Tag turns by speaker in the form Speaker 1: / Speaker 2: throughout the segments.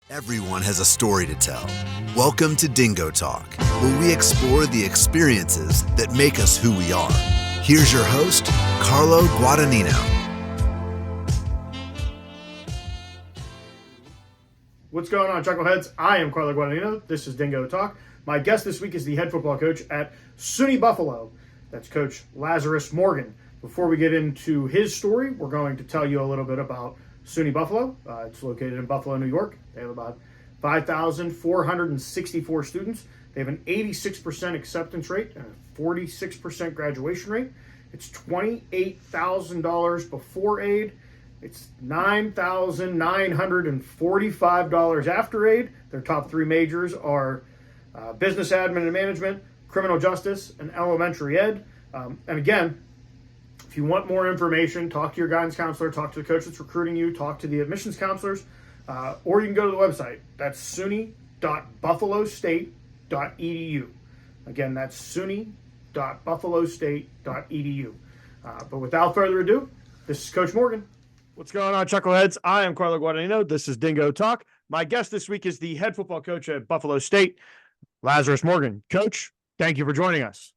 Speaker 1: Everyone has a story to tell. Welcome to DingoTalk, where we explore the experiences that make us who we are. Here's your host, Carlo Guadagnino.
Speaker 2: What's going on, Chuckleheads? I am Carlo Guadagnino. This is DingoTalk. My guest this week is the head football coach at SUNY Buffalo. That's Coach Lazarus Morgan. Before we get into his story, we're going to tell you a little bit about SUNY Buffalo. It's located in Buffalo, New York. They have about 5,464 students. They have an 86% acceptance rate and a 46% graduation rate. It's $28,000 before aid. It's $9,945 after aid. Their top three majors are business admin and management, criminal justice, and elementary ed. And again, if you want more information, talk to your guidance counselor, talk to the coach that's recruiting you, talk to the admissions counselors, or you can go to the website. That's suny.buffalostate.edu. Again, that's suny.buffalostate.edu. But without further ado, this is Coach Morgan. What's going on, Chuckleheads? I am Carlo Guadagnino. This is Dingo Talk. My guest this week is the head football coach at Buffalo State, Lazarus Morgan. Coach, thank you for joining us.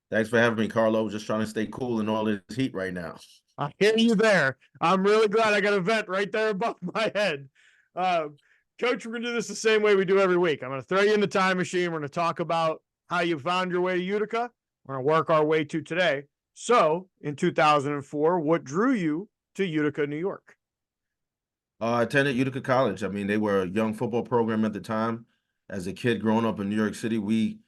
Speaker 3: Thanks for having me, Carlo. Just trying to stay cool in all this heat right now.
Speaker 2: I hear you there. I'm really glad I got a vent right there above my head. Coach, we're going to do this the same way we do every week. I'm going to throw you in the time machine. We're going to talk about how you found your way to Utica. We're going to work our way to today. So, in 2004, what drew you to Utica, New York?
Speaker 3: I attended Utica College. I mean, they were a young football program at the time. As a kid growing up in New York City, we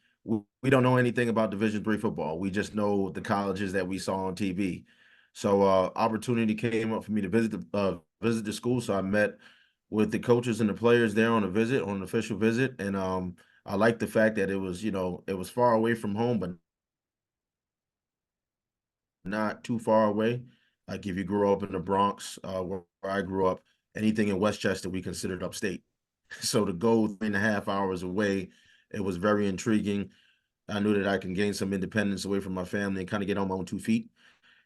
Speaker 3: don't know anything about Division III football. We just know the colleges that we saw on TV. So opportunity came up for me to visit the school. So I met with the coaches and the players there on an official visit. And I liked the fact that it was far away from home, but not too far away. Like if you grew up in the Bronx, where I grew up, anything in Westchester, we considered upstate. So to go 3.5 hours away, it was very intriguing. I knew that I can gain some independence away from my family and kind of get on my own 2 feet.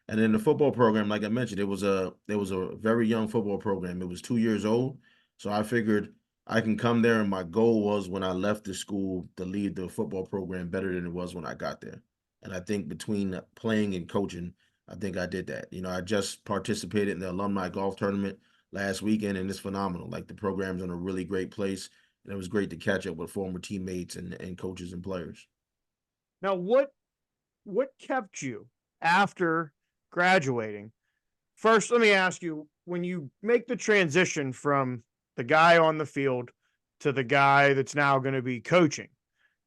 Speaker 3: And then the football program, like I mentioned, it was a very young football program. It was 2 years old. So I figured I can come there, and my goal was when I left the school to lead the football program better than it was when I got there. And I think between playing and coaching, I think I did that. I just participated in the alumni golf tournament last weekend, and it's phenomenal. Like the program's in a really great place, and it was great to catch up with former teammates and coaches and players.
Speaker 2: Now, what kept you after graduating? First, let me ask you, when you make the transition from the guy on the field to the guy that's now going to be coaching,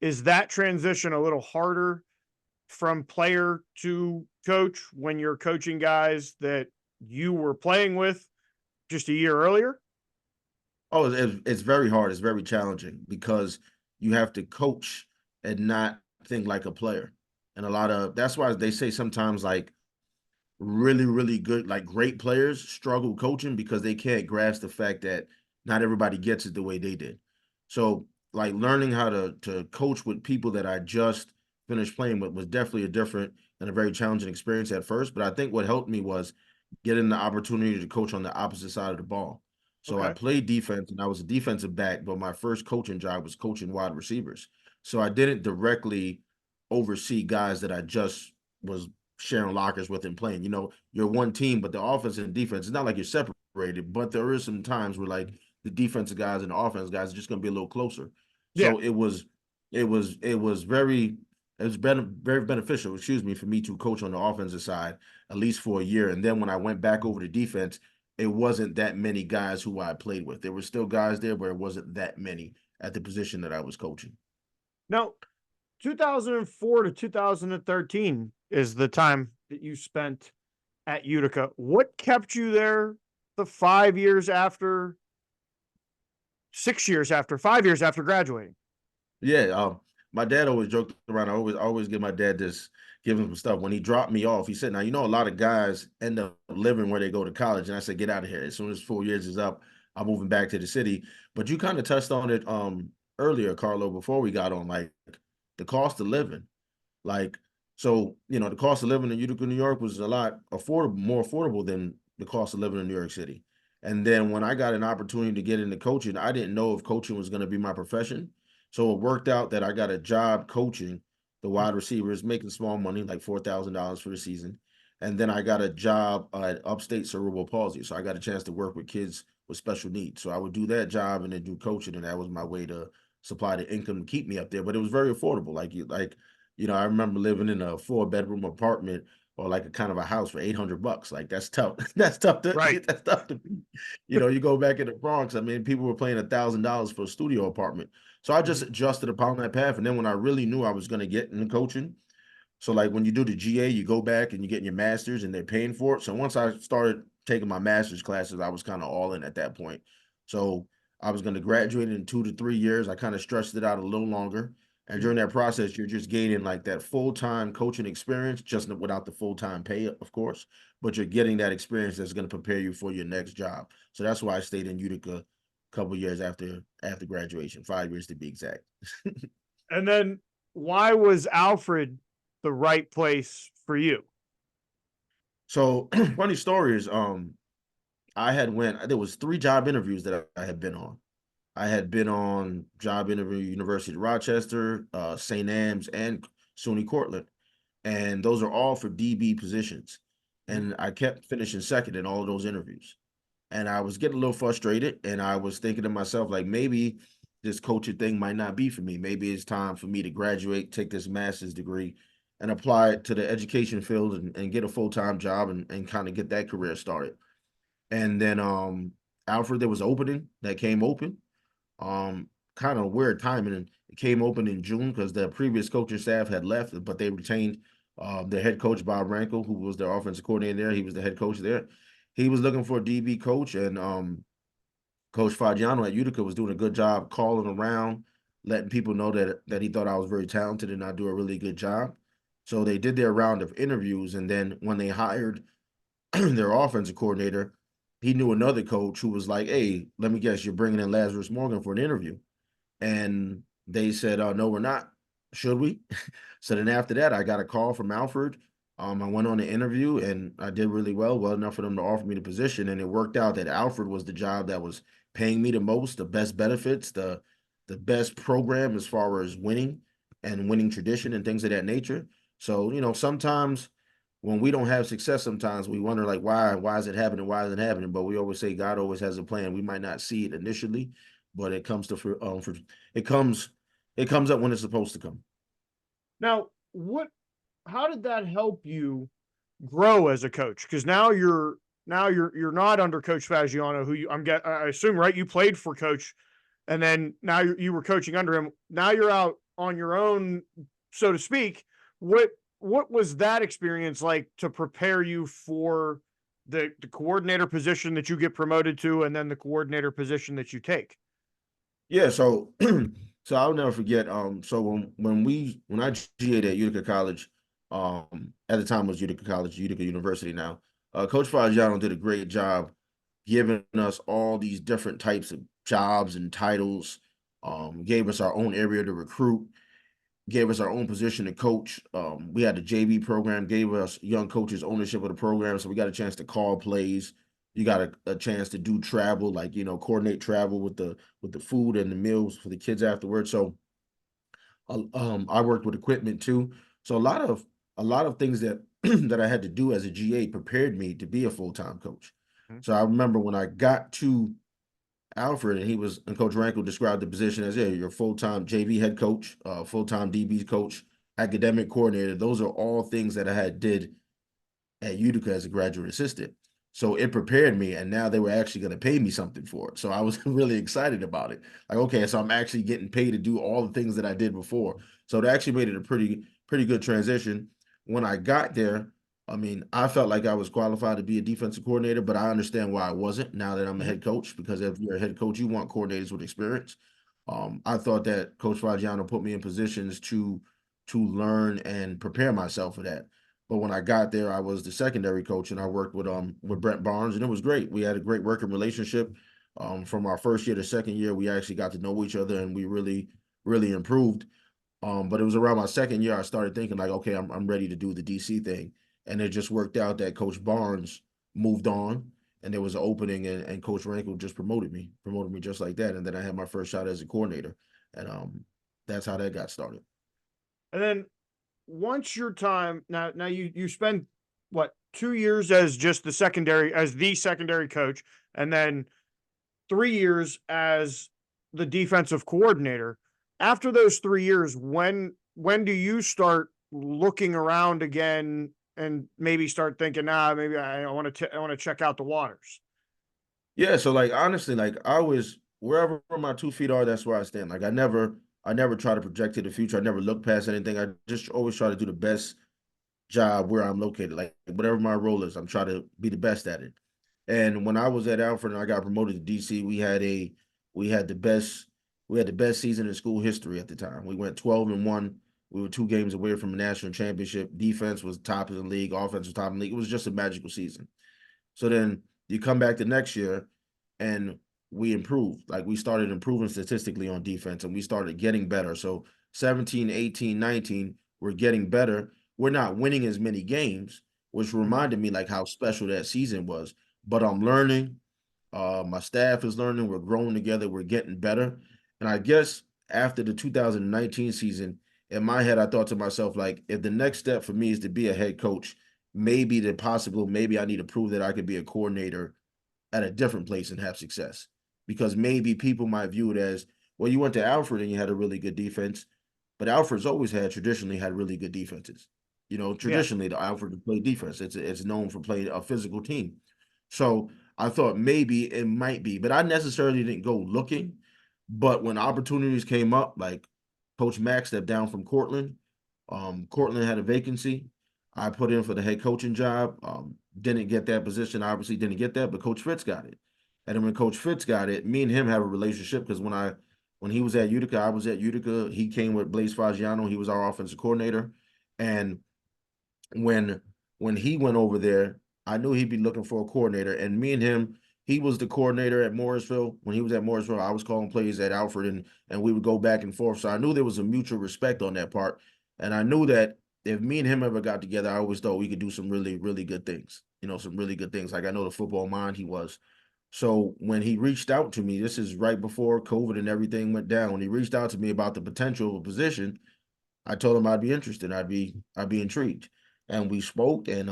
Speaker 2: is that transition a little harder from player to coach when you're coaching guys that you were playing with just a year earlier?
Speaker 3: Oh, it's very hard. It's very challenging because you have to coach and not think like a player. And that's why they say sometimes like really, really good, like great players struggle coaching because they can't grasp the fact that not everybody gets it the way they did. So like learning how to coach with people that I just finished playing with was definitely a different and a very challenging experience at first. But I think what helped me was getting the opportunity to coach on the opposite side of the ball. So
Speaker 2: Okay.
Speaker 3: I played defense and I was a defensive back, but my first coaching job was coaching wide receivers. So I didn't directly oversee guys that I just was sharing lockers with and playing. You're one team, but the offense and defense, it's not like you're separated, but there is some times where like the defensive guys and the offense guys are just going to be a little closer. So
Speaker 2: Yeah.
Speaker 3: it was very beneficial, for me to coach on the offensive side, at least for a year. And then when I went back over to defense, it wasn't that many guys who I played with. There were still guys there, but it wasn't that many at the position that I was coaching.
Speaker 2: Now, 2004 to 2013 is the time that you spent at Utica. What kept you there the 5 years after, 6 years after, 5 years after graduating?
Speaker 3: Yeah, my dad always joked around. I always give my dad this, give him some stuff. When he dropped me off, he said, now, a lot of guys end up living where they go to college. And I said, get out of here. As soon as 4 years is up, I'm moving back to the city. But you kind of touched on it earlier, Carlo, before we got on, like the cost of living. Like, so, the cost of living in Utica, New York was a lot more affordable than the cost of living in New York City. And then when I got an opportunity to get into coaching, I didn't know if coaching was going to be my profession. So it worked out that I got a job coaching the wide receivers, making small money, like $4,000 for the season. And then I got a job at Upstate Cerebral Palsy. So I got a chance to work with kids with special needs. So I would do that job and then do coaching, and that was my way to supply the income to keep me up there. But it was very affordable. I remember living in a 4-bedroom apartment or like a kind of a house for $800. Like that's tough. That's tough to
Speaker 2: Right.
Speaker 3: that's tough to beat. You go back in the Bronx. I mean, people were paying $1,000 for a studio apartment. So I just adjusted upon that path. And then when I really knew I was going to get into coaching, so like when you do the GA, you go back and you get your master's and they're paying for it. So once I started taking my master's classes, I was kind of all in at that point. So I was going to graduate in 2 to 3 years. I kind of stretched it out a little longer. And during that process, you're just gaining like that full-time coaching experience, just without the full-time pay, of course, but you're getting that experience that's going to prepare you for your next job. So that's why I stayed in Utica a couple years after graduation, 5 years to be exact.
Speaker 2: And then why was Alfred the right place for you?
Speaker 3: So funny story is, there was 3 job interviews that I had been on. I had been on job interview University of Rochester, St. Anne's, and SUNY Cortland. And those are all for DB positions. And I kept finishing second in all of those interviews. And I was getting a little frustrated, and I was thinking to myself, like, maybe this coaching thing might not be for me. Maybe it's time for me to graduate, take this master's degree, and apply it to the education field and get a full-time job and kind of get that career started. And then Alfred, there was an opening that came open. Kind of weird timing, and it came open in June because the previous coaching staff had left, but they retained their head coach Bob Rankel, who was their offensive coordinator there. He was the head coach there. He was looking for a DB coach, and Coach Fagiano at Utica was doing a good job calling around, letting people know that he thought I was very talented and I do a really good job. So they did their round of interviews, and then when they hired their offensive coordinator, he knew another coach who was like, "Hey, let me guess, you're bringing in Lazarus Morgan for an interview." And they said, "No, we're not. Should we?" So then after that, I got a call from Alfred. I went on the interview and I did really well enough for them to offer me the position. And it worked out that Alfred was the job that was paying me the most, the best benefits, the best program as far as winning and winning tradition and things of that nature. So, sometimes when we don't have success, sometimes we wonder like, why is it happening? Why is it happening? But we always say God always has a plan. We might not see it initially, but it comes it comes up when it's supposed to come.
Speaker 2: Now, how did that help you grow as a coach? Because now you're not under Coach Fagiano, who I assume, right? You played for Coach, and then now you were coaching under him. Now you're out on your own, so to speak. What was that experience like to prepare you for the coordinator position that you get promoted to, and then the coordinator position that you take?
Speaker 3: Yeah, so so I'll never forget. So when I GA'd at Utica College, at the time it was Utica College, Utica University now. Coach Fagiano did a great job giving us all these different types of jobs and titles. Gave us our own area to recruit, gave us our own position to coach. We had the JV program, gave us young coaches ownership of the program, so we got a chance to call plays. You got a chance to do travel, like coordinate travel with the food and the meals for the kids afterwards. So I worked with equipment too. So a lot of things that that I had to do as a GA prepared me to be a full-time coach. So I remember when I got to Alfred, and Coach Rankel described the position as, yeah, you're full-time JV head coach, full-time DB coach, academic coordinator. Those are all things that I had did at Utica as a graduate assistant. So it prepared me, and now they were actually going to pay me something for it. So I was really excited about it. Like, okay, so I'm actually getting paid to do all the things that I did before. So it actually made it a pretty good transition. When I got there, I mean, I felt like I was qualified to be a defensive coordinator, but I understand why I wasn't now that I'm a head coach, because if you're a head coach, you want coordinators with experience. I thought that Coach Fagiano put me in positions to learn and prepare myself for that. But when I got there, I was the secondary coach, and I worked with Brent Barnes, and it was great. We had a great working relationship. From our first year to second year, we actually got to know each other, and we really, really improved. But it was around my second year I started thinking like, okay, I'm ready to do the DC thing, and it just worked out that Coach Barnes moved on, and there was an opening, and Coach Rankel just promoted me just like that. And then I had my first shot as a coordinator. And that's how that got started.
Speaker 2: And then once your time now you spend what 2 years as just the secondary coach, and then 3 years as the defensive coordinator. After those 3 years, when do you start looking around again and maybe start thinking, maybe I want to check out the waters?
Speaker 3: Yeah, so like honestly, like I was wherever my 2 feet are, that's where I stand. Like I never try to project to the future. I never look past anything. I just always try to do the best job where I'm located. Like whatever my role is, I'm trying to be the best at it. And when I was at Alfred and I got promoted to DC, we had the best season in school history at the time. We went 12-1. We were 2 games away from a national championship. Defense was top of the league. Offense was top of the league. It was just a magical season. So then you come back the next year and we improved. Like we started improving statistically on defense and we started getting better. So 17, 18, 19, we're getting better. We're not winning as many games, which reminded me like how special that season was. But I'm learning. My staff is learning. We're growing together. We're getting better. And I guess after the 2019 season, in my head, I thought to myself, like, if the next step for me is to be a head coach, maybe I need to prove that I could be a coordinator at a different place and have success. Because maybe people might view it as, well, you went to Alfred and you had a really good defense, but Alfred's always traditionally had really good defenses. You know, traditionally the Alfred played defense. It's known for playing a physical team. So I thought maybe it might be, but I necessarily didn't go looking. But when opportunities came up, like Coach Mack stepped down from Cortland, Cortland had a vacancy. I put in for the head coaching job. Didn't get that position. Obviously, didn't get that, but Coach Fitz got it. And then when Coach Fitz got it, me and him have a relationship because when he was at Utica, I was at Utica. He came with Blaise Fagiano. He was our offensive coordinator, and when he went over there, I knew he'd be looking for a coordinator. And me and him, he was the coordinator at Morrisville. When he was at Morrisville, I was calling plays at Alfred, and we would go back and forth. So I knew there was a mutual respect on that part. And I knew that if me and him ever got together, I always thought we could do some really, really good things. You know, some really good things. Like I know the football mind he was. So when he reached out to me, this is right before COVID and everything went down. When he reached out to me about the potential of a position, I told him I'd be interested. I'd be intrigued. And we spoke, and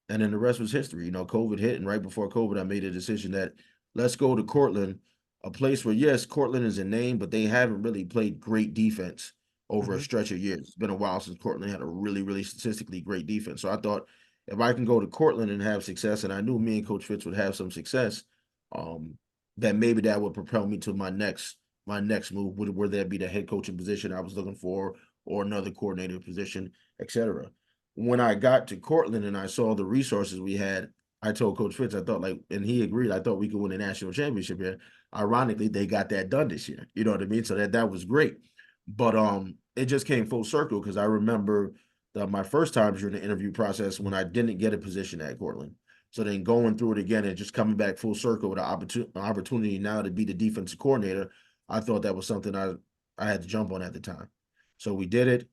Speaker 3: then the rest was history. You know, COVID hit, and right before COVID, I made a decision that let's go to Cortland, a place where, yes, Cortland is a name, but they haven't really played great defense over a stretch of years. It's been a while since Cortland had a really, really statistically great defense. So I thought if I can go to Cortland and have success, and I knew me and Coach Fitz would have some success, that maybe that would propel me to my next move, whether that be the head coaching position I was looking for or another coordinator position, etc. When I got to Cortland and I saw the resources we had, I told Coach Fitz, I thought and he agreed, I thought we could win a national championship here. Ironically, they got that done this year. You know what I mean? So that was great. But it just came full circle because I remember my first time during the interview process when I didn't get a position at Cortland. So then going through it again and just coming back full circle with an opportunity now to be the defensive coordinator, I thought that was something I had to jump on at the time. So we did it.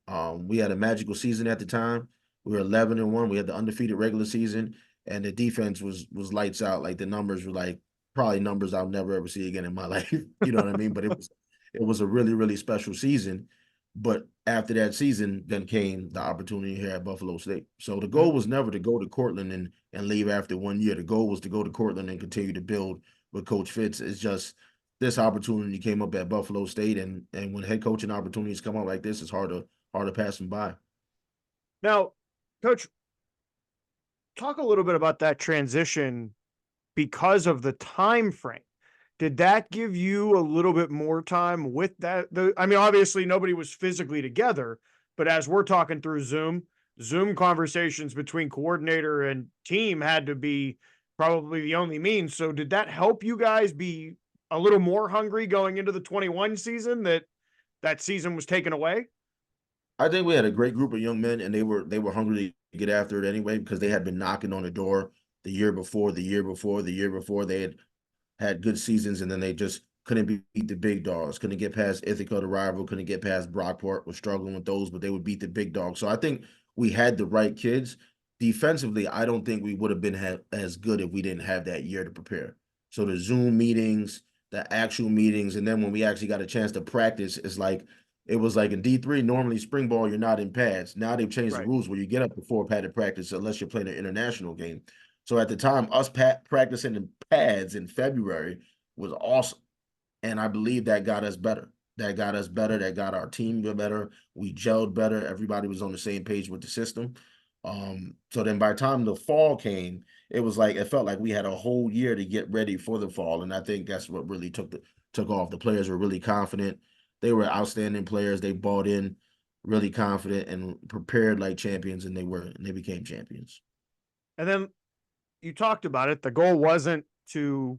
Speaker 3: We had a magical season at the time. We were 11-1. We had the undefeated regular season, and the defense was lights out. Like the numbers were like probably numbers I'll never ever see again in my life. You know what I mean? But it was a really, really special season. But after that season, then came the opportunity here at Buffalo State. So the goal was never to go to Cortland and leave after 1 year. The goal was to go to Cortland and continue to build with Coach Fitz. It's just this opportunity came up at Buffalo State, and when head coaching opportunities come up like this, it's hard to pass them by.
Speaker 2: Now, Coach, talk a little bit about that transition because of the time frame. Did that give you a little bit more time with that? I mean, obviously nobody was physically together, but as we're talking through Zoom conversations between coordinator and team had to be probably the only means. So did that help you guys be a little more hungry going into the 21 season that season was taken away?
Speaker 3: I think we had a great group of young men, and they were hungry to get after it anyway because they had been knocking on the door the year before. They had good seasons, and then they just couldn't beat the big dogs, couldn't get past Ithaca, the rival, couldn't get past Brockport, was struggling with those, but they would beat the big dogs. So I think we had the right kids. defensively, I don't think we would have been as good if we didn't have that year to prepare. So the Zoom meetings, the actual meetings, and then when we actually got a chance to practice, it was like in D3, normally spring ball, you're not in pads. Now they've changed the
Speaker 2: Right.
Speaker 3: rules where you get up before padded practice unless you're playing an international game. So at the time, us practicing in pads in February was awesome. And I believe that got us better. That got us better. That got our team better. We gelled better. Everybody was on the same page with the system. So then by the time the fall came, it felt like we had a whole year to get ready for the fall. And I think that's what really took off. The players were really confident. They were outstanding players. They bought in really confident and prepared like champions, and they became champions.
Speaker 2: And then you talked about it. The goal wasn't to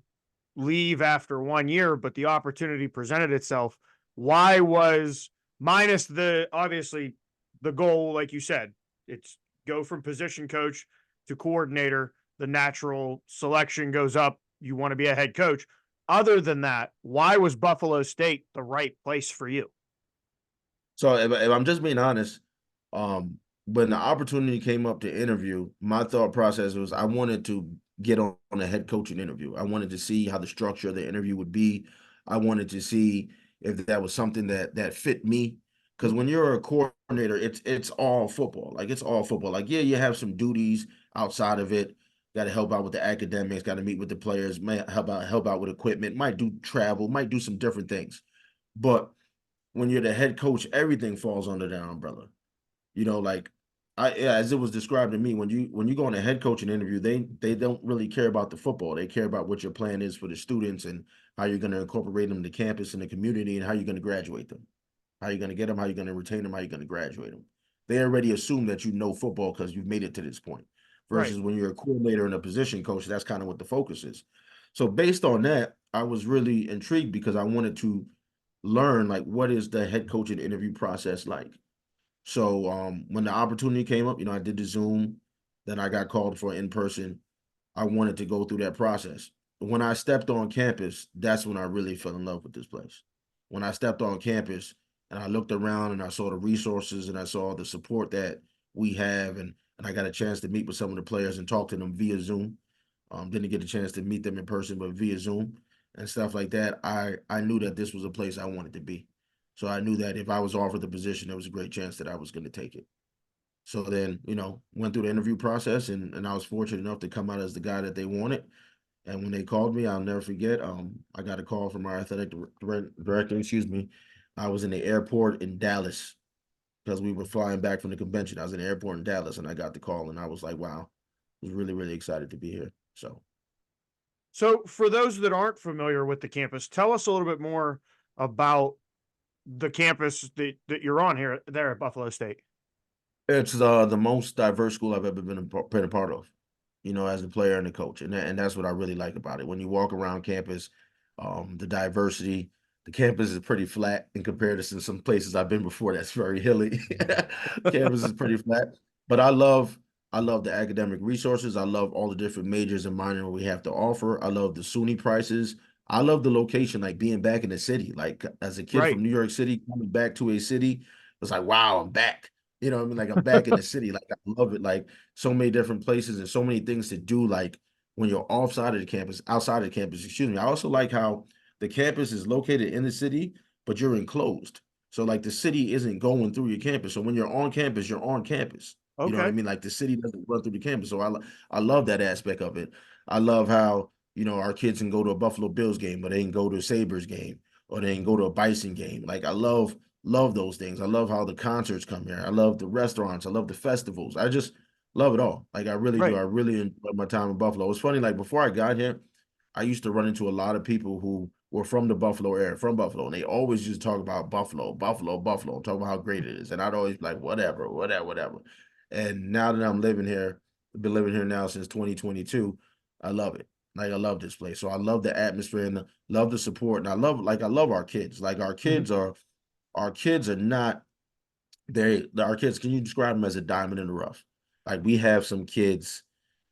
Speaker 2: leave after 1 year, but the opportunity presented itself. Why was, minus obviously the goal, like you said, it's go from position coach to coordinator, the natural selection goes up. You want to be a head coach. Other than that, why was Buffalo State the right place for you?
Speaker 3: So if I'm just being honest, when the opportunity came up to interview, my thought process was I wanted to get on a head coaching interview. I wanted to see how the structure of the interview would be. I wanted to see if that was something that fit me. Because when you're a coordinator, it's all football. Like it's all football. Like, yeah, you have some duties outside of it. Got to help out with the academics, got to meet with the players, might help out with equipment, might do travel, might do some different things. But when you're the head coach, everything falls under that umbrella. Like as it was described to me, when you go on a head coaching interview, they don't really care about the football. They care about what your plan is for the students and how you're going to incorporate them to campus and the community and how you're going to graduate them, how you're going to get them, how you're going to retain them, how you're going to graduate them. They already assume that you know football because you've made it to this point.
Speaker 2: Right.
Speaker 3: Versus when you're a coordinator and a position coach, that's kind of what the focus is. So based on that, I was really intrigued because I wanted to learn like what is the head coaching interview process like. So when the opportunity came up, I did the Zoom, then I got called for in person. I wanted to go through that process. When I stepped on campus, that's when I really fell in love with this place. When I stepped on campus and I looked around and I saw the resources and I saw the support that we have, and I got a chance to meet with some of the players and talk to them via Zoom. Didn't get a chance to meet them in person, but via Zoom and stuff like that, I knew that this was a place I wanted to be. So I knew that if I was offered the position, there was a great chance that I was going to take it. So then, went through the interview process and I was fortunate enough to come out as the guy that they wanted. And when they called me, I'll never forget, I got a call from our athletic director, I was in the airport in Dallas because we were flying back from the convention. I was in the airport in Dallas and I got the call and I was like, wow, I was really, really excited to be here.
Speaker 2: So for those that aren't familiar with the campus, tell us a little bit more about the campus that you're on there at Buffalo State.
Speaker 3: It's the most diverse school I've ever been a part of, as a player and a coach. And that's what I really like about it. When you walk around campus, the diversity, the campus is pretty flat in comparison to some places I've been before that's very hilly. Campus is pretty flat. But I love the academic resources. I love all the different majors and minors we have to offer. I love the SUNY prices. I love the location, like being back in the city. Like as a kid from New York City, coming back to a city, it's like, wow, I'm back. You know what I mean? Like I'm back in the city. Like I love it. Like so many different places and so many things to do. Like when you're outside of the campus, excuse me. I also like how the campus is located in the city, but you're enclosed. So like the city isn't going through your campus. So when you're on campus, you're on campus. You know what I
Speaker 2: Okay.
Speaker 3: mean? Like the city doesn't run through the campus. So I love that aspect of it. I love how, our kids can go to a Buffalo Bills game, or they can go to a Sabres game, or they can go to a Bison game. Like I love those things. I love how the concerts come here. I love the restaurants. I love the festivals. I just love it all. Like I really do.
Speaker 2: Right.
Speaker 3: I really enjoy my time in Buffalo. It's funny, like before I got here, I used to run into a lot of people who were from the Buffalo area, from Buffalo, and they always just talk about Buffalo, talk about how great it is. And I'd always be like, whatever. And now that I'm living here, I've been living here now since 2022, I love it. Like I love this place. So I love the atmosphere and love the support. And I love our kids. Like our kids are not our kids, can you describe them as a diamond in the rough? Like we have some kids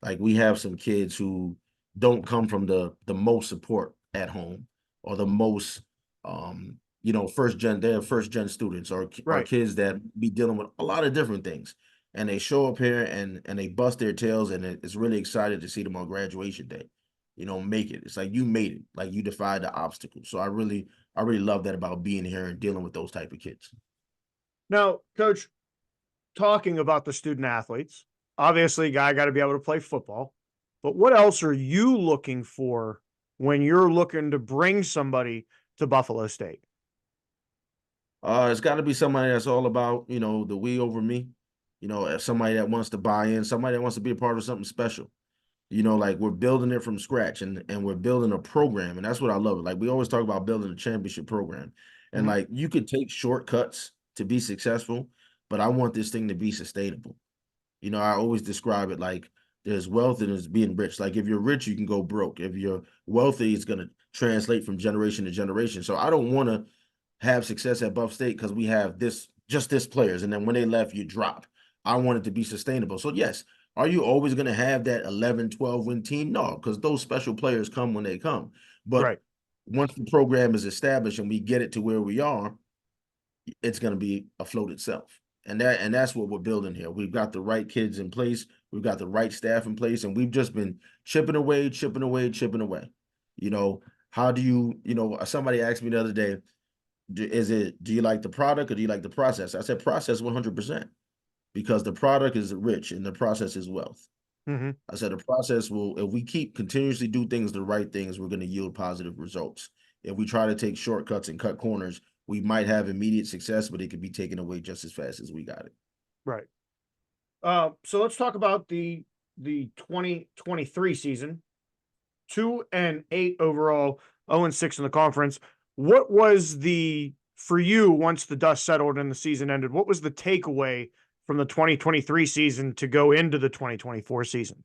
Speaker 3: who don't come from the most support at home, or the most they're first gen students, or
Speaker 2: Right.
Speaker 3: kids that be dealing with a lot of different things. and they show up here and they bust their tails, and it's really excited to see them on graduation day, make it. It's like you made it, like you defied the obstacle. So I really love that about being here and dealing with those type of kids.
Speaker 2: Now, Coach, talking about the student athletes, obviously, guy got to be able to play football. But what else are you looking for when you're looking to bring somebody to Buffalo State?
Speaker 3: It's got to be somebody that's all about, the we over me. Somebody that wants to buy in, somebody that wants to be a part of something special. Like we're building it from scratch, and we're building a program, and that's what I love. Like we always talk about building a championship program, and like you could take shortcuts to be successful, but I want this thing to be sustainable. I always describe it like there's wealth and there's being rich. Like if you're rich, you can go broke. If you're wealthy, it's going to translate from generation to generation. So I don't want to have success at Buff State because we have just this players, and then when they left, you drop. I want it to be sustainable. So yes, are you always going to have that 11, 12 win team? No, because those special players come when they come. But once the program is established and we get it to where we are, it's going to be afloat itself. And that's what we're building here. We've got the right kids in place. We've got the right staff in place, and we've just been chipping away. How do you, somebody asked me the other day, do you like the product or do you like the process? I said process 100%, because the product is rich and the process is wealth. I said the process will, if we keep continuously do things, the right things, we're going to yield positive results. If we try to take shortcuts and cut corners, we might have immediate success, but it could be taken away just as fast as we got it.
Speaker 2: Right. So let's talk about the 2023 season. 2-8 overall, 0-6 in the conference. What was for you, once the dust settled and the season ended, what was the takeaway from the 2023 season to go into the 2024 season?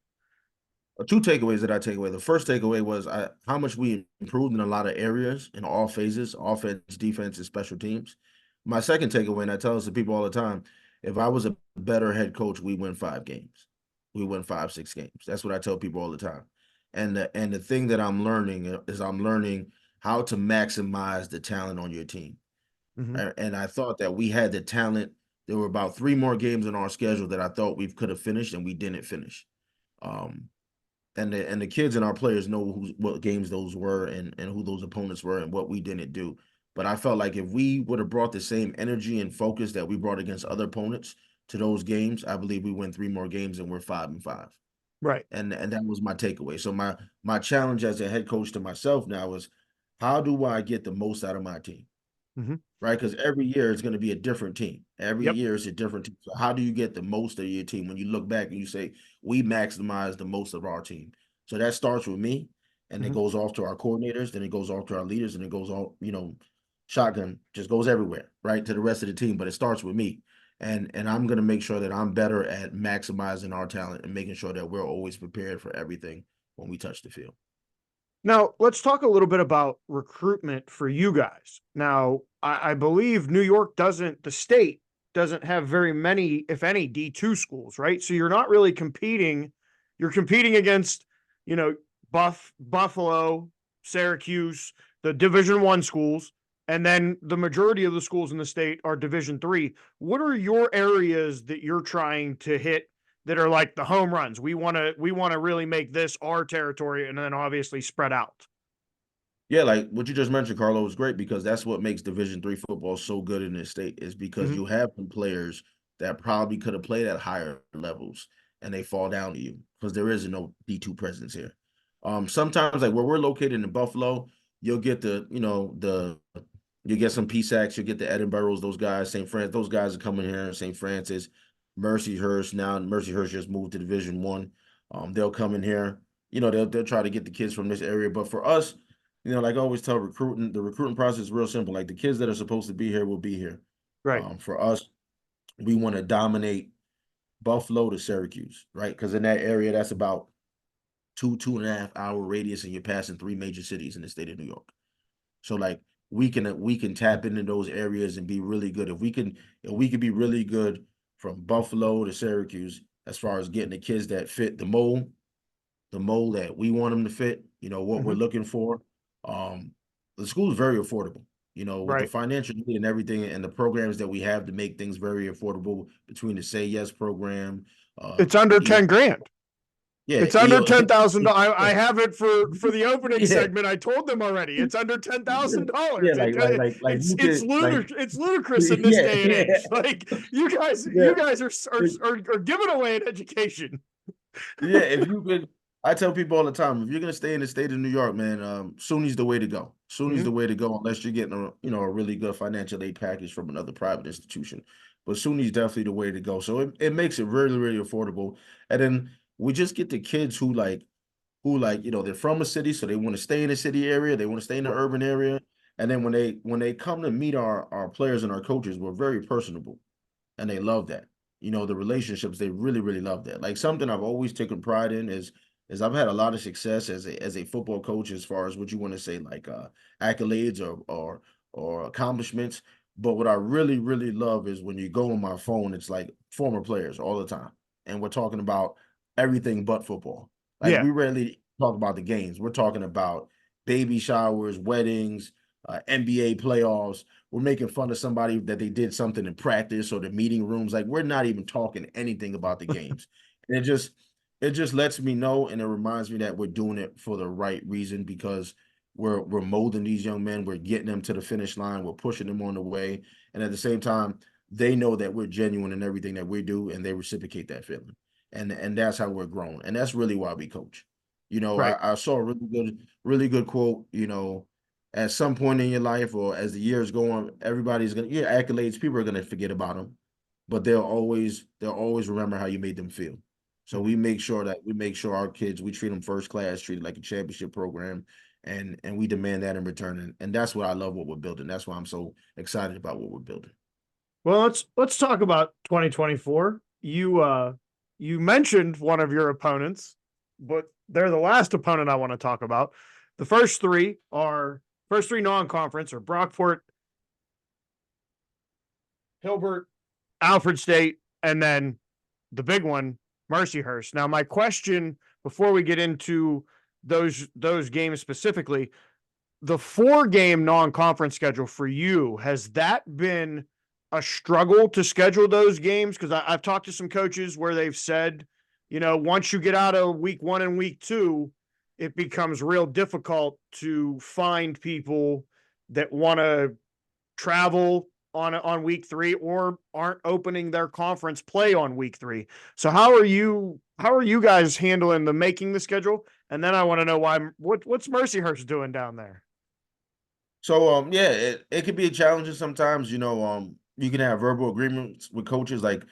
Speaker 3: Two takeaways that I take away. The first takeaway was how much we improved in a lot of areas in all phases, offense, defense, and special teams. My second takeaway, and I tell this to people all the time, if I was a better head coach, we win 5 games. We win 5, 6 games. That's what I tell people all the time. And the thing that I'm learning is I'm learning how to maximize the talent on your team. And I thought that we had the talent. There were about 3 more games in our schedule that I thought we could have finished, and we didn't finish. And the kids and our players know what games those were and who those opponents were and what we didn't do. But I felt like if we would have brought the same energy and focus that we brought against other opponents to those games, I believe we win 3 more games and we're 5-5.
Speaker 2: Right.
Speaker 3: And that was my takeaway. So my challenge as a head coach to myself now is, how do I get the most out of my team? Right? Because every year it's going to be a different team. Every year it's a different team. So how do you get the most of your team when you look back and you say, we maximize the most of our team? So that starts with me, and it goes off to our coordinators, then it goes off to our leaders, and it goes all, shotgun just goes everywhere, right, to the rest of the team. But it starts with me. And I'm going to make sure that I'm better at maximizing our talent and making sure that we're always prepared for everything when we touch the field.
Speaker 2: Now, let's talk a little bit about recruitment for you guys. Now, I believe the state doesn't have very many, if any, D2 schools, right? So you're not really competing. You're competing against, Buffalo, Syracuse, the Division I schools, and then the majority of the schools in the state are Division III. What are your areas that you're trying to hit that are like the home runs? We want to really make this our territory, and then obviously spread out.
Speaker 3: Yeah, like what you just mentioned, Carlo, is great, because that's what makes Division III football so good in this state, is because you have some players that probably could have played at higher levels and they fall down to you because there is no D2 presence here. Sometimes, like where we're located in Buffalo, you'll get you get some PSACs, you'll get the Edinburghs, those guys, St. Francis, those guys are coming here, St. Francis, Mercyhurst. Now Mercyhurst just moved to Division I. They'll come in here, they'll try to get the kids from this area. But for us, like I always tell the recruiting process is real simple. Like the kids that are supposed to be here will be here.
Speaker 2: Right.
Speaker 3: For us, we want to dominate Buffalo to Syracuse, right? Because in that area, that's about 2.5 hour radius, and you're passing 3 major cities in the state of New York. So like we can tap into those areas and be really good. If we can be really good from Buffalo to Syracuse, as far as getting the kids that fit the mold that we want them to fit, what we're looking for. The school is very affordable. with the
Speaker 2: Right.
Speaker 3: financial need and everything and the programs that we have to make things very affordable between the Say Yes program,
Speaker 2: It's under
Speaker 3: you know,
Speaker 2: 10 grand.
Speaker 3: yeah,
Speaker 2: It's under $10,000. I have it for the opening
Speaker 3: yeah,
Speaker 2: segment. I told them already. It's under $10,000.
Speaker 3: yeah, like
Speaker 2: It's
Speaker 3: you could like,
Speaker 2: it's ludicrous in this
Speaker 3: yeah,
Speaker 2: day and
Speaker 3: yeah,
Speaker 2: age. Like
Speaker 3: yeah.
Speaker 2: you guys are giving away an education.
Speaker 3: Yeah, if you could, I tell people all the time, if you're gonna stay in the state of New York, man, SUNY's the way to go. SUNY's
Speaker 2: Mm-hmm.
Speaker 3: the way to go, unless you're getting a really good financial aid package from another private institution. But SUNY's definitely the way to go. So it makes it really, really affordable. And then we just get the kids who they're from a city, so they want to stay in the city area, they want to stay in the urban area. And then when they come to meet our players and our coaches, we're very personable and they love that. The relationships, they really, really love that. Like something I've always taken pride in is I've had a lot of success as a football coach as far as what you want to say, like accolades or accomplishments. But what I really, really love is when you go on my phone, it's like former players all the time. And we're talking about everything but football. Like
Speaker 2: Yeah.
Speaker 3: we rarely talk about the games. We're talking about baby showers, weddings, NBA playoffs. We're making fun of somebody that they did something in practice or the meeting rooms. Like we're not even talking anything about the games. And it just lets me know, and it reminds me that we're doing it for the right reason because we're molding these young men, we're getting them to the finish line, we're pushing them on the way, and at the same time, they know that we're genuine in everything that we do, and they reciprocate that feeling, and that's how we're growing, and that's really why we coach.
Speaker 2: Right.
Speaker 3: I saw a really good quote. At some point in your life or as the years go on, everybody's gonna accolades. People are gonna forget about them, but they'll always remember how you made them feel. So
Speaker 2: Mm-hmm.
Speaker 3: we make sure our kids, we treat them first class, treated like a championship program, and we demand that in return. And that's what I love what we're building. That's why I'm so excited about what we're building.
Speaker 2: Well, let's talk about 2024. You mentioned one of your opponents, but they're the last opponent I want to talk about. The first three non-conference are Brockport, Hilbert, Alfred State, and then the big one, Mercyhurst. Now, my question before we get into those games specifically, the 4-game non-conference schedule for you, has that been a struggle to schedule those games? Because I've talked to some coaches where they've said, once you get out of week 1 and week 2, it becomes real difficult to find people that want to travel on week 3 or aren't opening their conference play on week 3. So how are you guys handling the making the schedule? And then I want to know what's Mercyhurst doing down there?
Speaker 3: So yeah, it could be challenging sometimes. You can have verbal agreements with coaches. Like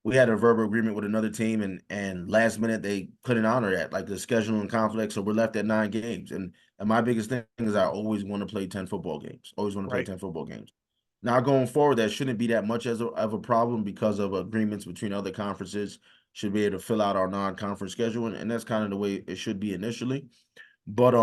Speaker 3: we had a verbal agreement with another team, and last minute they couldn't honor that, like the scheduling conflict. So we're left at 9 games. And my biggest thing is I always want to play 10 football games. Always want to play
Speaker 2: Right.
Speaker 3: 10 football games. Now going forward, that shouldn't be that much of a problem because of agreements between other conferences. Should be able to fill out our non-conference schedule, and that's kind of the way it should be initially. But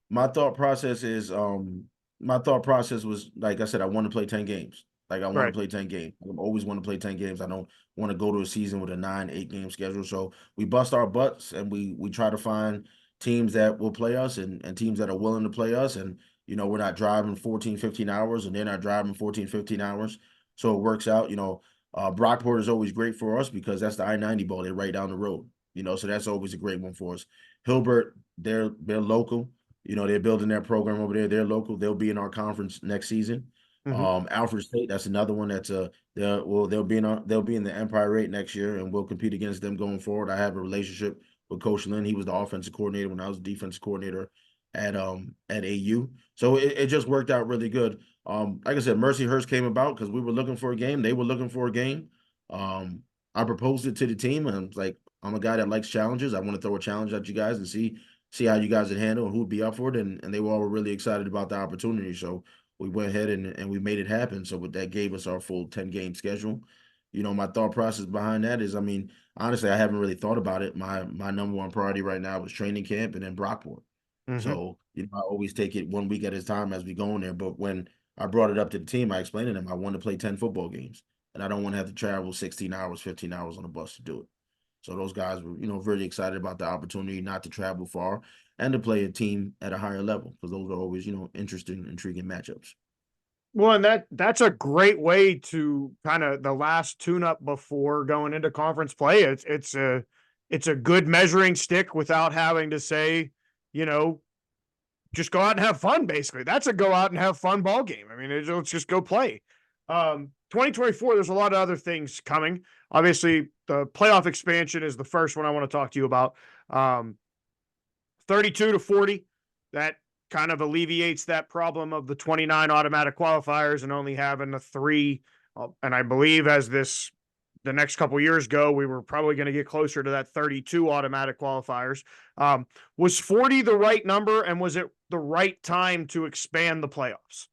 Speaker 3: my thought process is my thought process was, like I said, I want to play 10 games. Like I want to
Speaker 2: Right.
Speaker 3: play 10 games. I always want to play 10 games. I don't want to go to a season with a 9, 8 game schedule. So we bust our butts and we try to find teams that will play us and teams that are willing to play us. And we're not driving 14, 15 hours and they're not driving 14, 15 hours. So it works out. Brockport is always great for us because that's the I-90 ball. They're right down the road. So that's always a great one for us. Hilbert, they're local. They're building their program over there. They're local. They'll be in our conference next season.
Speaker 2: Mm-hmm.
Speaker 3: Alfred State, that's another one that's they'll be in the Empire 8 next year, and we'll compete against them going forward. I have a relationship with Coach Lynn. He was the offensive coordinator when I was the defensive coordinator at AU. So it just worked out really good. Like I said, Mercyhurst came about because we were looking for a game. They were looking for a game. I proposed it to the team, and I was like, I'm a guy that likes challenges. I want to throw a challenge at you guys and see how you guys would handle and who would be up for it. And they were all really excited about the opportunity. So we went ahead and we made it happen. So what that gave us our full 10-game schedule. My thought process behind that is, I mean, honestly, I haven't really thought about it. My number one priority right now is training camp and then Brockport.
Speaker 2: Mm-hmm.
Speaker 3: So, I always take it 1 week at a time as we go in there. But when I brought it up to the team, I explained to them I want to play 10 football games. And I don't want to have to travel 16 hours, 15 hours on a bus to do it. So those guys were, very excited about the opportunity not to travel far and to play a team at a higher level because those are always, interesting, intriguing matchups.
Speaker 2: Well, and that's a great way to kind of the last tune up before going into conference play. It's a good measuring stick without having to say, you know, just go out and have fun. Basically, that's a go out and have fun ball game. I mean, let's just go play. 2024. There's a lot of other things coming. Obviously, the playoff expansion is the first one I want to talk to you about. 32 to 40. That kind of alleviates that problem of the 29 automatic qualifiers and only having the 3. And I believe as the next couple years go, we were probably going to get closer to that 32 automatic qualifiers. Was 40 the right number, and was it the right time to expand the playoffs?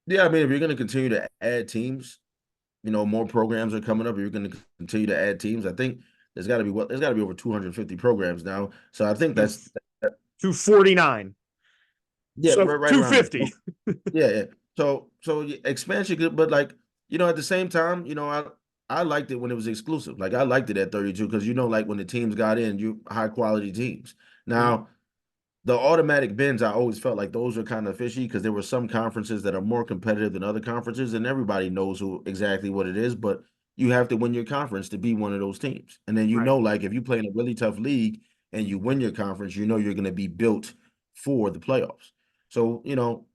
Speaker 3: Yeah, I mean, if you're going to continue to add teams, more programs are coming up. You're going to continue to add teams. I think there's got to be over 250 programs now. So I think that's
Speaker 2: 249.
Speaker 3: Yeah,
Speaker 2: so
Speaker 3: right
Speaker 2: 250.
Speaker 3: Yeah. So expansion good, but at the same time, I liked it when it was exclusive. Like I liked it at 32 because like when the teams got in, you high quality teams. Now, the automatic bins, I always felt like those are kind of fishy because there were some conferences that are more competitive than other conferences, and everybody knows exactly what it is, but you have to win your conference to be one of those teams. And then like if you play in a really tough league and you win your conference, you're going to be built for the playoffs. So,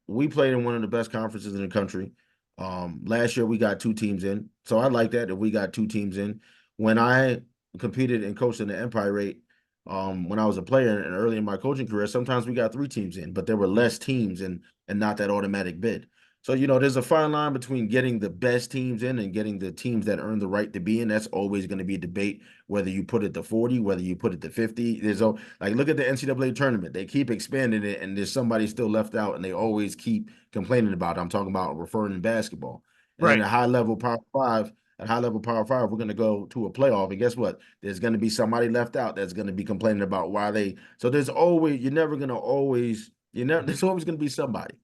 Speaker 3: we played in one of the best conferences in the country. Last year we got 2 teams in. So I like that we got 2 teams in. When I competed and coached in the Empire Rate, when I was a player and early in my coaching career, sometimes we got 3 teams in, but there were less teams and not that automatic bid. So, there's a fine line between getting the best teams in and getting the teams that earn the right to be in. That's always going to be a debate, whether you put it to 40, whether you put it to 50. Look at the NCAA tournament. They keep expanding it, and there's somebody still left out, and they always keep complaining about it. I'm talking about referring to basketball. And then at high level Power 5, we're going to go to a playoff. And guess what? There's going to be somebody left out that's going to be complaining about why they. So there's always going to be somebody.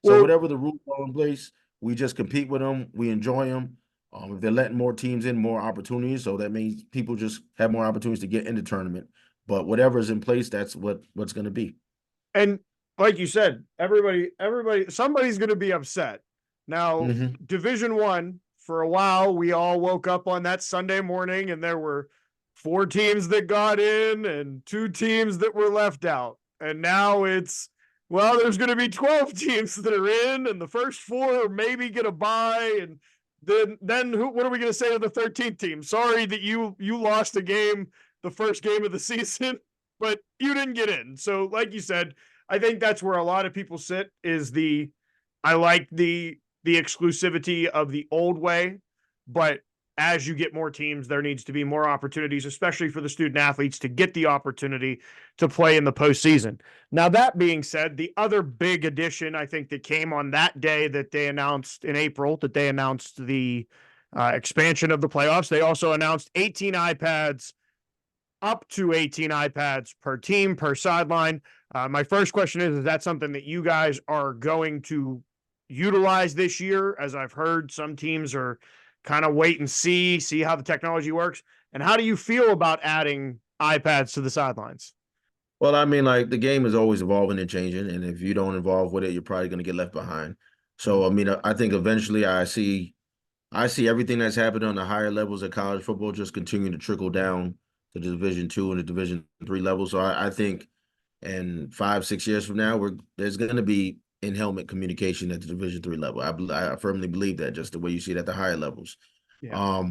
Speaker 3: So whatever the rules are in place, we just compete with them. We enjoy them. If they're letting more teams in, more opportunities. So that means people just have more opportunities to get in the tournament. But whatever is in place, that's what's going to be.
Speaker 2: And like you said, everybody, somebody's going to be upset. Now, Division I, for a while, we all woke up on that Sunday morning and there were 4 teams that got in and 2 teams that were left out. And now there's going to be 12 teams that are in, and the first 4 maybe get a bye. And then what are we going to say to the 13th team? Sorry that you lost a game, the first game of the season, but you didn't get in. So like you said, I think that's where a lot of people sit is I like the exclusivity of the old way, but as you get more teams, there needs to be more opportunities, especially for the student athletes to get the opportunity to play in the postseason. Now, that being said, the other big addition, I think, that came on that day that they announced in April, that they announced the expansion of the playoffs. They also announced 18 iPads, up to 18 iPads per team, per sideline. My first question is that something that you guys are going to utilize this year? As I've heard, some teams are kind of wait and see how the technology works. And how do you feel about adding iPads to the sidelines?
Speaker 3: Well, I mean, the game is always evolving and changing, and if you don't involve with it, you're probably going to get left behind. So, I mean, I think eventually I see everything that's happened on the higher levels of college football just continue to trickle down to the Division II and the Division III level. So I think in 5-6 years from now, there's going to be in-helmet communication at the Division III level. I firmly believe that, just the way you see it at the higher levels.
Speaker 2: Yeah.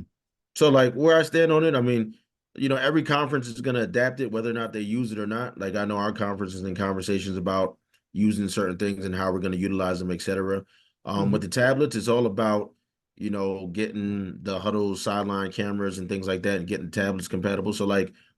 Speaker 3: So where I stand on it, I mean, every conference is going to adapt it, whether or not they use it or not. I know our conference is in conversations about using certain things and how we're going to utilize them, et cetera. With the tablets, it's all about, getting the huddle sideline cameras and things like that and getting tablets compatible. So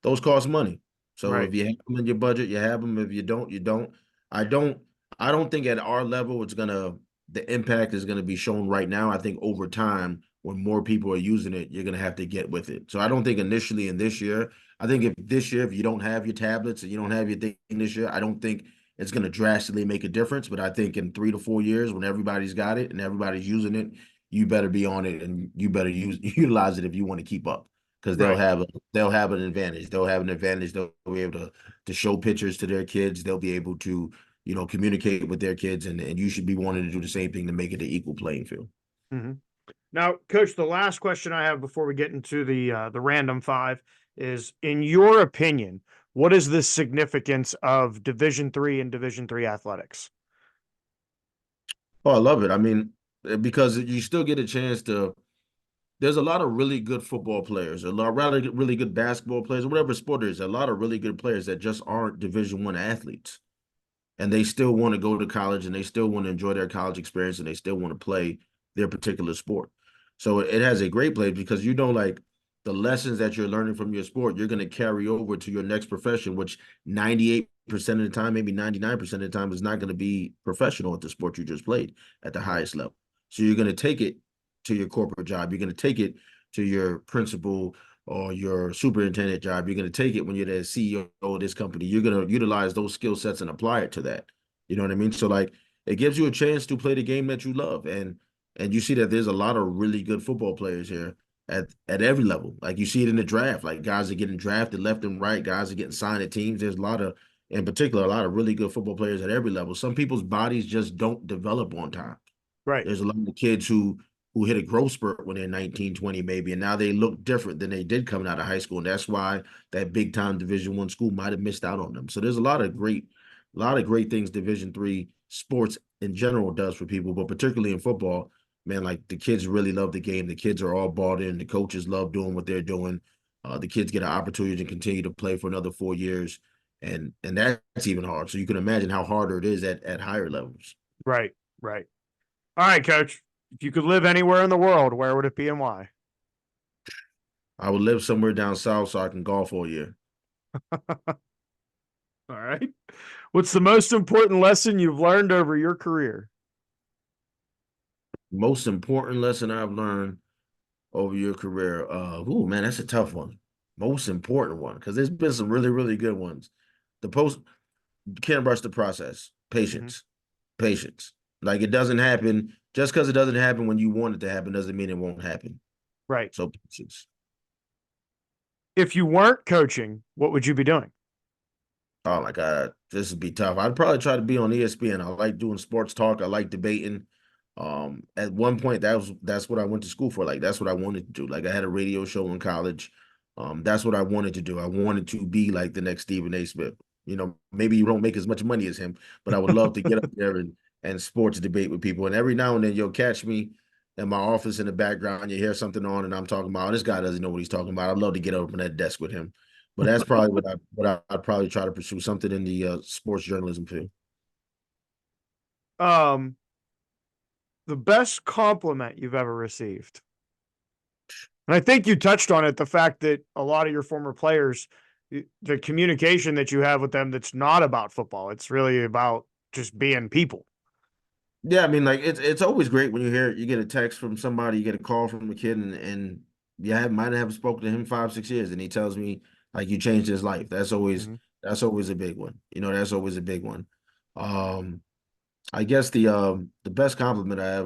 Speaker 3: those cost money. So if you have them in your budget, you have them. If you don't, you don't. I don't think at our level the impact is gonna be shown right now. I think over time, when more people are using it, you're gonna have to get with it. So I don't think initially in this year, I think if you don't have your tablets and you don't have your thing this year, I don't think it's gonna drastically make a difference. But I think in 3 to 4 years, when everybody's got it and everybody's using it, you better be on it and you better utilize it if you want to keep up. Because they'll have an advantage. They'll have an advantage. They'll be able to show pictures to their kids. They'll be able to communicate with their kids, and you should be wanting to do the same thing to make it an equal playing field.
Speaker 2: Mm-hmm. Now, Coach, the last question I have before we get into the random five is, in your opinion, what is the significance of Division III and Division III athletics?
Speaker 3: Oh, I love it. I mean, because you still get a chance to. There's a lot of really good football players, a lot of really good basketball players, whatever sport it is. A lot of really good players that just aren't Division I athletes, and they still want to go to college, and they still want to enjoy their college experience, and they still want to play their particular sport. So it has a great place because like the lessons that you're learning from your sport, you're going to carry over to your next profession, which 98% of the time, maybe 99% of the time, is not going to be professional at the sport you just played at the highest level. So you're going to take it to your corporate job. You're going to take it to your principal or your superintendent job. You're going to take it when you're the CEO of this company. You're going to utilize those skill sets and apply it to that. You know what I mean? So like it gives you a chance to play the game that you love. And you see that there's a lot of really good football players here at every level. Like you see it in the draft. Like guys are getting drafted left and right. Guys are getting signed to teams. There's in particular, a lot of really good football players at every level. Some people's bodies just don't develop on time.
Speaker 2: Right.
Speaker 3: There's a lot of kids who hit a growth spurt when they're 19, 20 maybe, and now they look different than they did coming out of high school. And that's why that big time Division I school might have missed out on them. So there's a lot of great things Division III sports in general does for people, but particularly in football, man, like the kids really love the game. The kids are all bought in. The coaches love doing what they're doing. The kids get an opportunity to continue to play for another 4 years. And that's even hard. So you can imagine how harder it is at higher levels.
Speaker 2: Right. Right. All right, Coach. If you could live anywhere in the world, where would it be and why?
Speaker 3: I would live somewhere down south so I can golf all year.
Speaker 2: All right. What's the most important lesson you've learned over your career?
Speaker 3: Most important lesson I've learned over your career. Oh man, that's a tough one. Most important one, because there's been some really, really good ones. Can't rush the process. Patience. Patience. Like it doesn't happen. Just because it doesn't happen when you want it to happen doesn't mean it won't happen.
Speaker 2: Right.
Speaker 3: So patience.
Speaker 2: If you weren't coaching, what would you be doing?
Speaker 3: Oh my God, this would be tough. I'd probably try to be on ESPN. I like doing sports talk. I like debating. At one point that's what I went to school for. Like that's what I wanted to do. Like I had a radio show in college. That's what I wanted to do. I wanted to be like the next Stephen A. Smith. Maybe you don't make as much money as him, but I would love to get up there and sports debate with people. And every now and then you'll catch me in my office in the background. You hear something on, and I'm talking about, oh, this guy doesn't know what he's talking about. I'd love to get up on that desk with him. But that's probably I'd probably try to pursue something in the sports journalism field.
Speaker 2: The best compliment you've ever received. And I think you touched on it, the fact that a lot of your former players, the communication that you have with them, that's not about football. It's really about just being people.
Speaker 3: Yeah, I mean, like it's always great when you get a text from somebody, you get a call from a kid, and might have spoken to him 5-6 years, and he tells me like you changed his life. That's always a big one. That's always a big one. I guess the best compliment I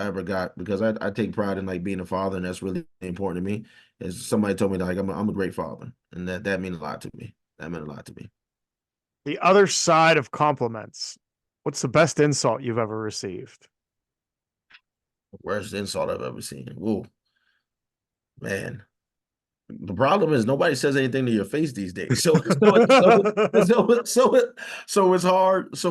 Speaker 3: ever got, because I take pride in like being a father, and that's really important to me, is somebody told me that, like I'm a great father, and that means a lot to me. That meant a lot to me.
Speaker 2: The other side of compliments. What's the best insult you've ever received?
Speaker 3: Worst insult I've ever seen. Whoa, man. The problem is nobody says anything to your face these days. So it's hard. So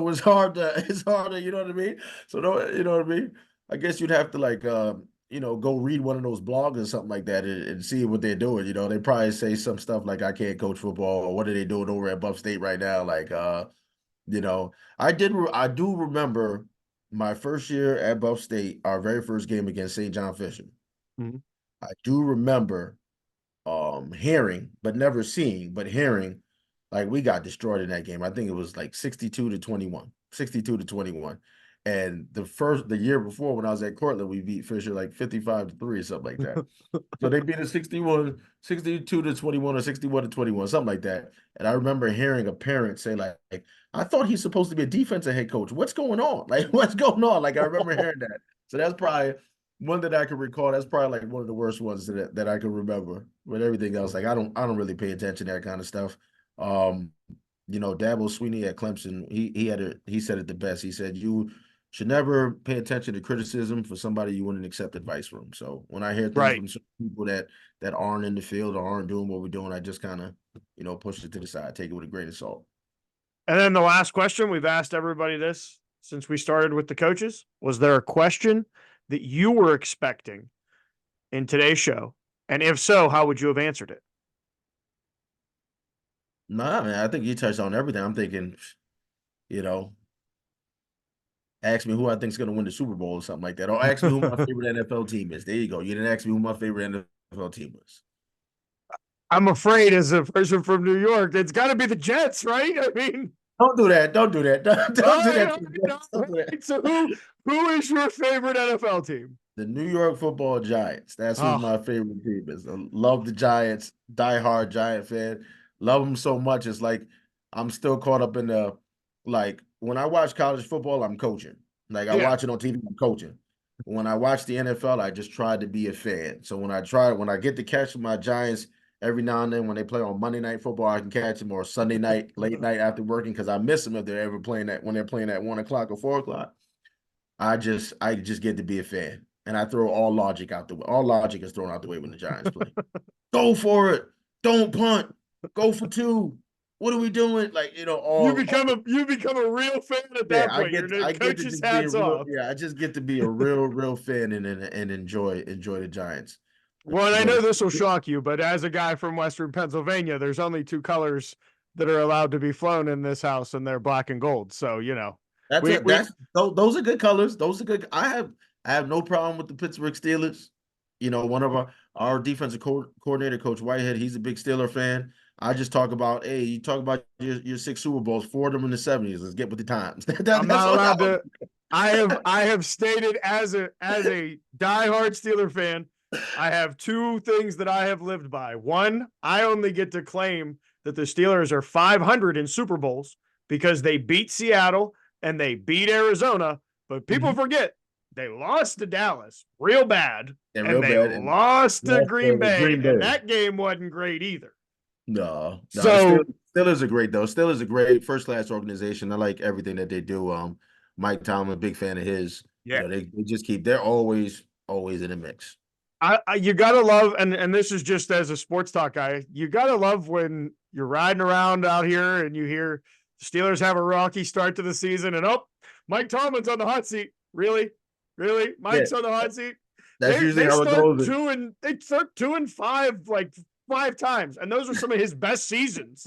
Speaker 3: it's hard to, you know what I mean? So no, you know what I mean? I guess you'd have to like go read one of those blogs or something like that and see what they're doing. They probably say some stuff like I can't coach football, or what are they doing over at Buff State right now? Like I do remember my first year at Buff State, our very first game against St. John Fisher.
Speaker 2: Mm-hmm.
Speaker 3: I do remember hearing, but never seeing, but hearing, like we got destroyed in that game. I think it was like 62-21. And the year before, when I was at Cortland, we beat Fisher like 55-3 or something like that. So they beat us 62-21 or 61-21, something like that. And I remember hearing a parent say like, I thought he's supposed to be a defensive head coach. What's going on? Like, what's going on? Like, I remember hearing that. So that's probably one that I can recall. That's probably like one of the worst ones that I can remember. But everything else, like I don't really pay attention to that kind of stuff. Dabo Sweeney at Clemson, he said it the best. He said, you should never pay attention to criticism for somebody you wouldn't accept advice from. So when I hear things from some people that aren't in the field or aren't doing what we're doing, I just kind of, push it to the side, take it with a grain of salt.
Speaker 2: And then the last question, we've asked everybody this since we started with the coaches. Was there a question that you were expecting in today's show? And if so, how would you have answered it?
Speaker 3: Nah, man, I think you touched on everything. I'm thinking, ask me who I think is going to win the Super Bowl or something like that. Or ask me who my favorite NFL team is. There you go. You didn't ask me who my favorite NFL team was.
Speaker 2: I'm afraid, as a person from New York, it's got to be the Jets, right? I mean,
Speaker 3: don't do that. Don't do that. Don't do that.
Speaker 2: So who is your favorite NFL team?
Speaker 3: The New York Football Giants. That's who my favorite team is. I love the Giants. Diehard Giant fan. Love them so much. It's like I'm still caught up in the, like, when I watch college football, I'm coaching. Like, I watch it on TV, I'm coaching. When I watch the NFL, I just try to be a fan. So when I get to catch my Giants every now and then, when they play on Monday Night Football, I can catch them, or Sunday night, late night after working, because I miss them if they're ever playing when they're playing at 1 o'clock or 4 o'clock. I just get to be a fan. And I throw all logic out the way. All logic is thrown out the way when the Giants play. Go for it. Don't punt. Go for 2. What are we doing? Like,
Speaker 2: you become a real fan at that point. I
Speaker 3: just get to be a real fan and enjoy the Giants.
Speaker 2: Well, and I know this will shock you, but as a guy from Western Pennsylvania, there's only 2 colors that are allowed to be flown in this house, and they're black and gold. So,
Speaker 3: those are good colors. Those are good. I have no problem with the Pittsburgh Steelers. One of our defensive coordinator, Coach Whitehead, he's a big Steeler fan. I just talk about, hey, you talk about your 6 Super Bowls, 4 of them in the 70s. Let's get with the times.
Speaker 2: I'm not allowed to. I have stated as a diehard Steeler fan, I have 2 things that I have lived by. One, I only get to claim that the Steelers are 500 in Super Bowls because they beat Seattle and they beat Arizona. But people forget they lost to Dallas real bad, and they lost to Green Bay, and that game wasn't great either.
Speaker 3: No. So Steelers are great, though. Steelers are great, first-class organization. I like everything that they do. Mike Tomlin, big fan of his.
Speaker 2: Yeah,
Speaker 3: they just they're always in the mix.
Speaker 2: You gotta love, and this is just as a sports talk guy, you gotta love when you're riding around out here and you hear the Steelers have a rocky start to the season, and Mike Tomlin's on the hot seat. Really, Mike's on the hot seat.
Speaker 3: That's usually how it goes.
Speaker 2: They start 2-5 like 5 times, and those are some of his best seasons.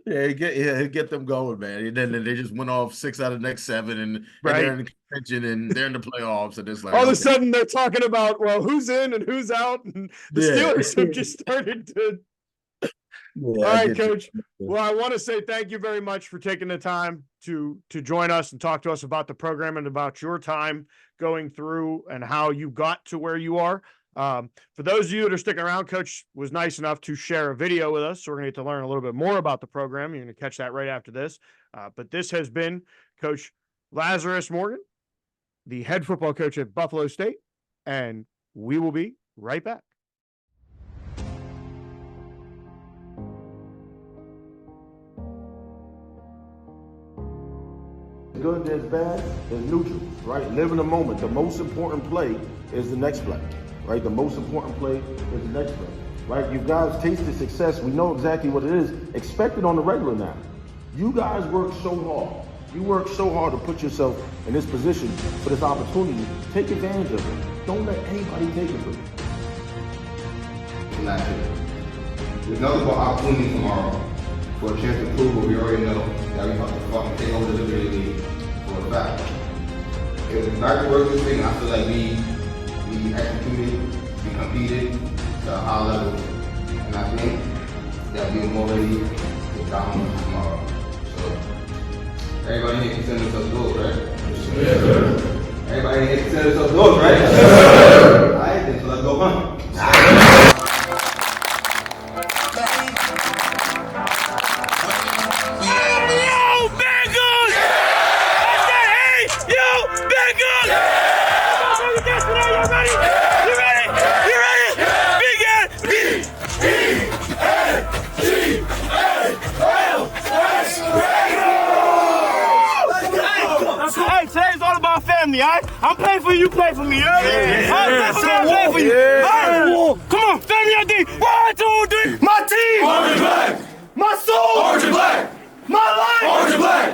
Speaker 3: Get them going, man. And then they just went off 6 out of the next 7, and they're in contention, and they're in the playoffs, and it's like
Speaker 2: all of a sudden they're talking about, well, who's in and who's out, and the Steelers have just started to. All right, Coach. Well, I want to say thank you very much for taking the time to join us and talk to us about the program and about your time going through and how you got to where you are. For those of you that are sticking around, Coach was nice enough to share a video with us. So we're going to get to learn a little bit more about the program. You're going to catch that right after this. But this has been Coach Lazarus Morgan, the head football coach at Buffalo State, and we will be right back.
Speaker 3: Good, there's bad, there's neutral, right? Live in the moment. The most important play is the next play, right? The most important play is the next play, right? You guys tasted success. We know exactly what it is. Expect it on the regular now. You guys work so hard. You work so hard to put yourself in this position for this opportunity. Take advantage of it. Don't let anybody take it from you.
Speaker 4: There's another opportunity tomorrow for a chance to prove what we already know, that we have to fucking take over the Liberty League for a fact. It was back to work this thing. I feel like we executed, we competed to a high level, and I think that we're more ready to dominate tomorrow. So everybody here consider themselves goals, right? Yes, sir. Everybody here consider themselves goals, right? Yes, sir. All right, then, so let's go hunt.
Speaker 5: right? I'm playing for you, you play for me, yeah? I'm playing for you. Come on, family on D. 1, 2, 3. My team.
Speaker 6: Orange and black.
Speaker 5: My soul.
Speaker 6: Orange and black.
Speaker 5: My life.
Speaker 6: Orange and black.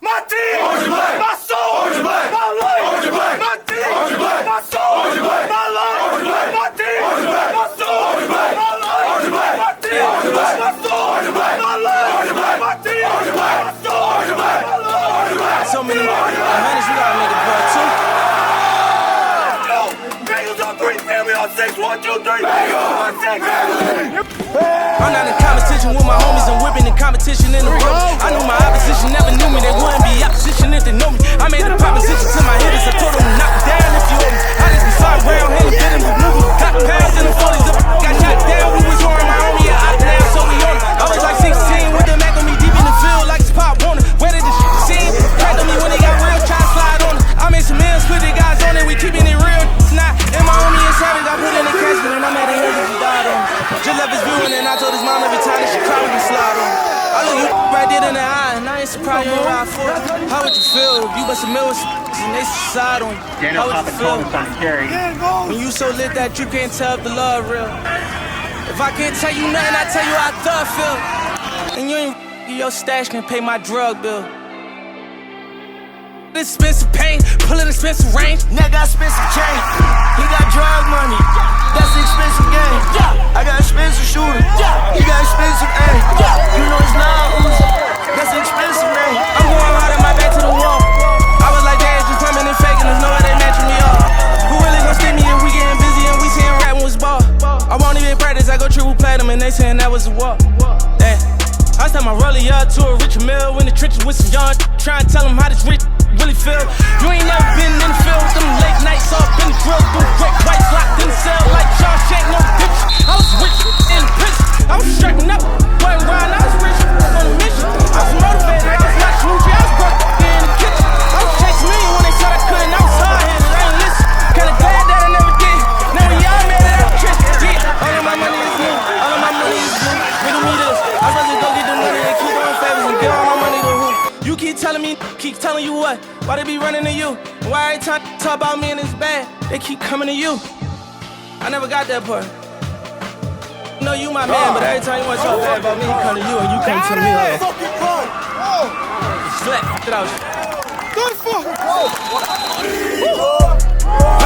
Speaker 5: My team.
Speaker 6: Orange and black.
Speaker 5: My soul.
Speaker 6: Orange and black.
Speaker 5: My life.
Speaker 6: Orange and black.
Speaker 5: My team.
Speaker 6: Orange and black.
Speaker 5: My soul.
Speaker 6: Orange and black.
Speaker 5: My life.
Speaker 6: Orange and black.
Speaker 5: My team.
Speaker 6: Orange and black.
Speaker 5: My soul.
Speaker 6: Orange and black.
Speaker 5: My life.
Speaker 6: Orange and black.
Speaker 5: My team.
Speaker 6: Orange and black.
Speaker 5: My soul.
Speaker 6: Orange and black.
Speaker 5: My life.
Speaker 6: Orange and black.
Speaker 5: My team.
Speaker 6: Orange and black.
Speaker 5: My soul.
Speaker 6: Orange and black.
Speaker 5: My life.
Speaker 6: Orange and black.
Speaker 7: So many hundreds, we gotta make a part two.
Speaker 5: Bengals on 3, family on 6. 1, 2, 3. Bengals on 6.
Speaker 7: I'm not in competition with my homies and whipping in competition in the road. I knew my opposition never knew me, they wouldn't be opposition if they know me. I made a proposition to my hitters, I told them to knock me down if you owe me. I just be flying around, hitting, getting the movie. Got pounds in the 40s, got shot down, we was on my homie, I opt now, so we on it. I was like 16 with the Mac on me deep in the field like it's Pop Warner. Where did the shit seem? Cracked on me when they got real, try to slide on it. I made some meals, put the guys on it, we keeping it real. Nah, and my homie is savage, I put in the casket and I'm at the end of the died on it. Just left his viewing and I told his mom every time that she cried, we can slide on it. I look you right there in the eye and I ain't surprised you ain't ride for it. How would you feel if you bust a mill with and they slide on you? How would you feel when you so lit that you can't tell if the love real? If I can't tell you nothing, I tell you how I thought feel. And you ain't your stash can pay my drug bill. Expensive pain, pulling expensive range. Nigga got expensive chain. He got drug money. That's an expensive game. I got expensive shooter. He got expensive aim. You know it's not Uzi. That's an expensive name. I'm going hard at my back to the wall. I was like, Dad, you coming and faking. There's no way they matching me up. Who really gon' steal me if we getting busy and we seeing rap when it's ball? I won't even practice. I go triple platinum and they saying that was a walk. Damn. I sent my rollie up to a rich mill in the trenches with some young. Try and tell them how this rich really feel. You ain't never been in the field with them late nights off in the grill. Them quick whites locked in the cell like John Shank, no bitch. I was rich in the prison. I was striking up, wasn't riding. I was rich on a mission. I was motivated, I was not smoothie. I was broke in the kitchen. I was chasing me when they said I couldn't. I was hard-headed, I ain't listen. Kinda glad that I never did. Now when y'all mad that I'm tricked, yeah. All of my money is new, all of my money is blue. Nigga me this, I was just go get the money and keep on favors and give all my money to who? You keep telling me, keep telling you what? Why they be running to you? Why every time they talk about me and it's bad, they keep coming to you? I never got that part. No, you my man, but every time you want to talk bad about me, he come to you and you come to me like slap it out.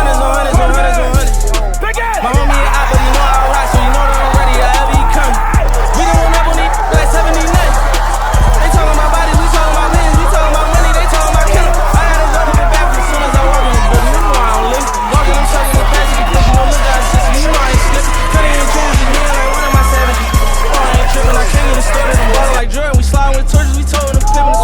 Speaker 7: Hundreds on hundreds on hundreds on hundreds. My homie ain't out, but you know I rock, so you know that I'm ready. However he come, we gon' remember me like 70 nights. They talking about bodies, we talking about millions, we talking about money, they talking about killing. I gotta go to the bathroom as soon as I walk in the building. You know I don't live. Walking, I'm sucking the passage, pushing no look out system. You know I ain't slipping. Cutting in tools, you mean like one of my savages. Oh, I ain't tripping, I came in the store, I'm ballin' like Jordan. We sliding with torches, we told them to pivot.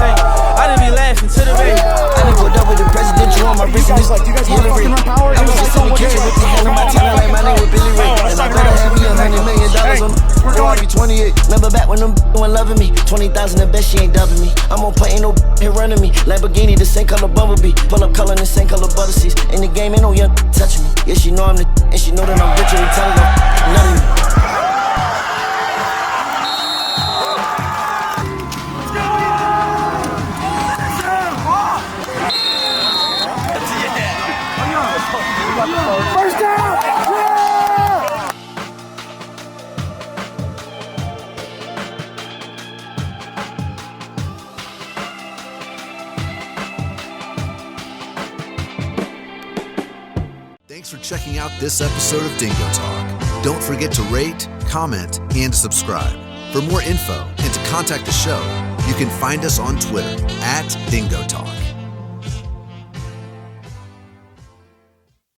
Speaker 7: Dang, I done be laughing to the baby. I done pulled up with the presidential on my wrist and this Hillary. I was just in the kitchen with the hand on my teeth, like my name was Billy Ray. And I better have me $100 million on the floor, I be 28. Remember back when them weren't loving me? 20,000, the best she ain't dubbing me. I'm on play, ain't no here running me. Lamborghini, the same color Bumblebee. Pull up color, the same color butter seats. In the game, ain't no young touching me. Yeah, she know I'm the and she know that I'm richer than telling her none of me.
Speaker 5: First down!
Speaker 1: Thanks for checking out this episode of Dingo Talk. Don't forget to rate, comment, and subscribe. For more info and to contact the show, you can find us on Twitter @DingoTalk.